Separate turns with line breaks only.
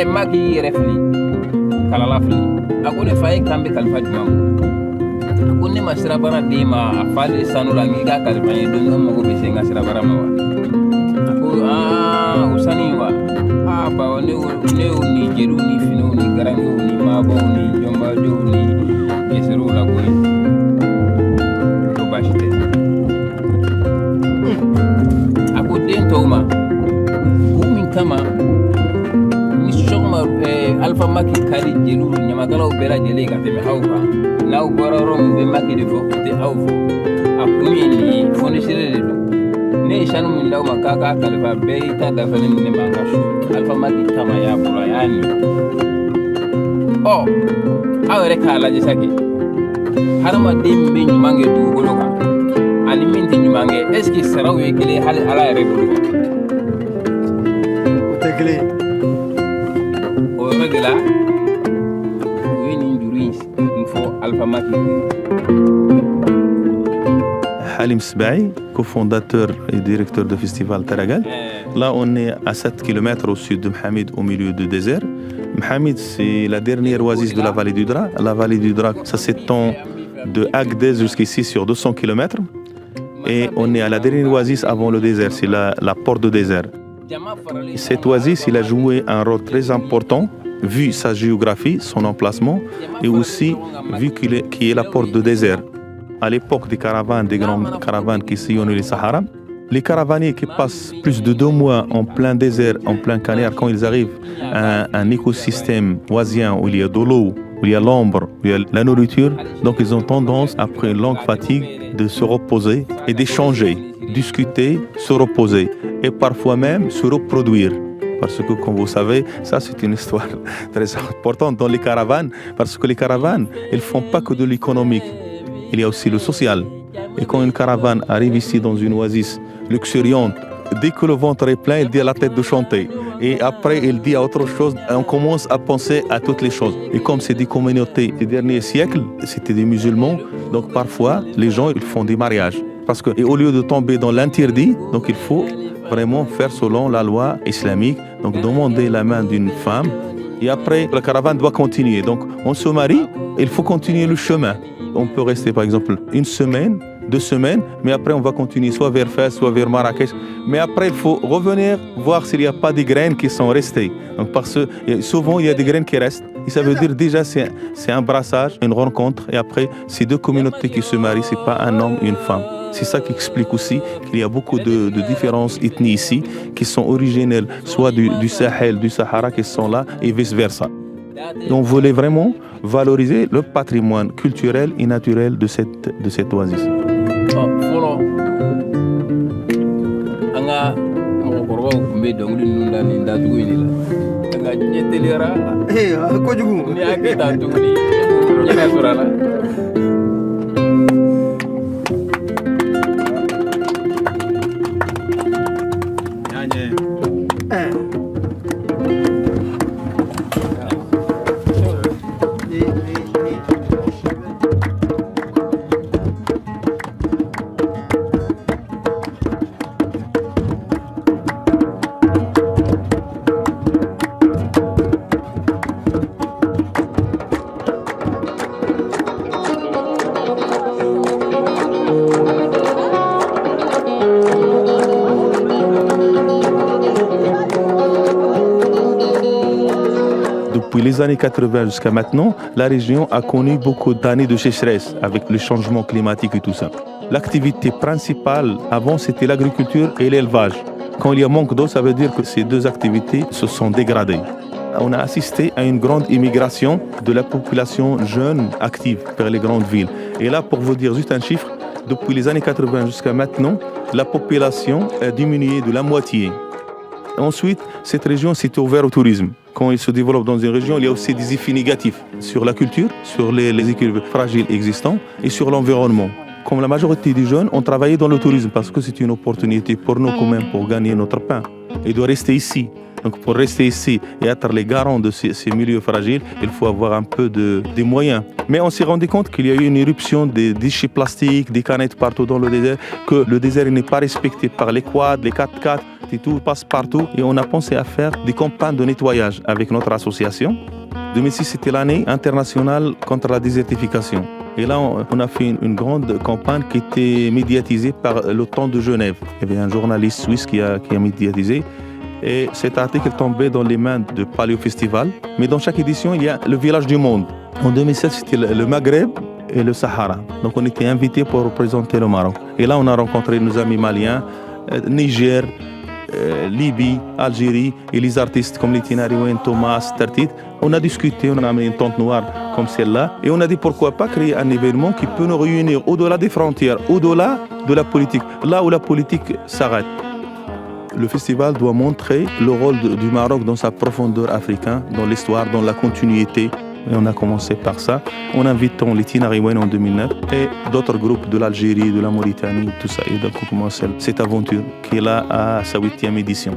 maki refli kalala fli akone faye kambe kalfa jumamu akone masira bara dima afali sanula ngiga kalfanye don mo go bise ngasira bara mawa ako usani wa ba ne ni jeru ni fino ni garango ni mabo ni jomba jo ni yesero la ko to bashite ako den toma kumin kama alfa maki kali jelu nyamakala ubera jele ka teme hauka na ubororo mbe maki de fokute haufu akumi ni fonisire de ne shanu min daw makaka kalfa beita da fani ne mangashu alfa maki kama ya bula yani awere kala je saki harma dimbe nyumange du goloka ani minti nyumange eski sarawe kile hal ala rebu utekle là
Halim Sbaï, cofondateur et directeur du festival Taragal. Là, on est à 7 km au sud de Mohamed, au milieu du désert. Mohamed, c'est la dernière oasis de la vallée du Dra. La vallée du Dra, ça s'étend de Agdez jusqu'ici sur 200 km. Et on est à la dernière oasis avant le désert, c'est la porte du désert. Cette oasis, il a joué un rôle très important vu sa géographie, son emplacement, et aussi vu qu'il est la porte du désert. À l'époque des caravanes, des grandes caravanes qui sillonnaient le Sahara, les caravaniers qui passent plus de 2 mois en plein désert, en plein Caire, quand ils arrivent à un écosystème oasien où il y a de l'eau, où il y a l'ombre, où il y a la nourriture, donc ils ont tendance, après une longue fatigue, de se reposer et d'échanger, discuter, se reposer, et parfois même se reproduire. Parce que, comme vous savez, ça c'est une histoire très importante dans les caravanes, parce que les caravanes, elles ne font pas que de l'économique, il y a aussi le social. Et quand une caravane arrive ici dans une oasis luxuriante, dès que le ventre est plein, il dit à la tête de chanter. Et après, il dit à autre chose, on commence à penser à toutes les choses. Et comme c'est des communautés des derniers siècles, c'était des musulmans, donc parfois, les gens, ils font des mariages. Parce que, et au lieu de tomber dans l'interdit, donc il faut vraiment faire selon la loi islamique, donc demander la main d'une femme, et après la caravane doit continuer. Donc on se marie, il faut continuer le chemin. On peut rester par exemple 1 semaine, 2 semaines, mais après on va continuer soit vers Fès, soit vers Marrakech. Mais après il faut revenir voir s'il n'y a pas des graines qui sont restées. Donc parce que souvent il y a des graines qui restent. Et ça veut dire déjà c'est un brassage, une rencontre, et après c'est 2 communautés qui se marient, c'est pas un homme et une femme. C'est ça qui explique aussi qu'il y a beaucoup de différences ethniques ici qui sont originelles soit du Sahel, du Sahara qui sont là et vice-versa. Et on voulait vraiment valoriser le patrimoine culturel et naturel de cette oasis. Depuis les années 80 jusqu'à maintenant, la région a connu beaucoup d'années de sécheresse avec le changement climatique et tout ça. L'activité principale avant, c'était l'agriculture et l'élevage. Quand il y a manque d'eau, ça veut dire que ces 2 activités se sont dégradées. On a assisté à une grande immigration de la population jeune active vers les grandes villes. Et là, pour vous dire juste un chiffre, depuis les années 80 jusqu'à maintenant, la population a diminué de la moitié. Ensuite, cette région s'est ouverte au tourisme. Quand il se développe dans une région, il y a aussi des effets négatifs sur la culture, sur les équilibres fragiles existants et sur l'environnement. Comme la majorité des jeunes ont travaillé dans le tourisme parce que c'est une opportunité pour nous quand même pour gagner notre pain et de rester ici. Donc pour rester ici et être les garants de ces milieux fragiles, il faut avoir un peu des moyens. Mais on s'est rendu compte qu'il y a eu une éruption des déchets plastiques, des canettes partout dans le désert, que le désert n'est pas respecté par les quads, les 4x4. et tout passe partout. Et on a pensé à faire des campagnes de nettoyage avec notre association. 2006, c'était l'année internationale contre la désertification. Et là, on a fait une grande campagne qui était médiatisée par le Temps de Genève. Il y avait un journaliste suisse qui a médiatisé. Et cet article tombait dans les mains de Paléo Festival. Mais dans chaque édition, il y a le village du monde. En 2007, c'était le Maghreb et le Sahara. Donc on était invités pour représenter le Maroc. Et là, on a rencontré nos amis maliens, Niger, Libye, Algérie et les artistes comme Litina Riwen, Thomas, Tartit. On a discuté, on a amené une tente noire comme celle-là et on a dit pourquoi pas créer un événement qui peut nous réunir au-delà des frontières, au-delà de la politique, là où la politique s'arrête. Le festival doit montrer le rôle du Maroc dans sa profondeur africaine, dans l'histoire, dans la continuité. Et on a commencé par ça, en invitant Litina Riwen en 2009 et d'autres groupes de l'Algérie, de la Mauritanie, tout ça. Et donc on commence cette aventure qui est là à sa 8e édition.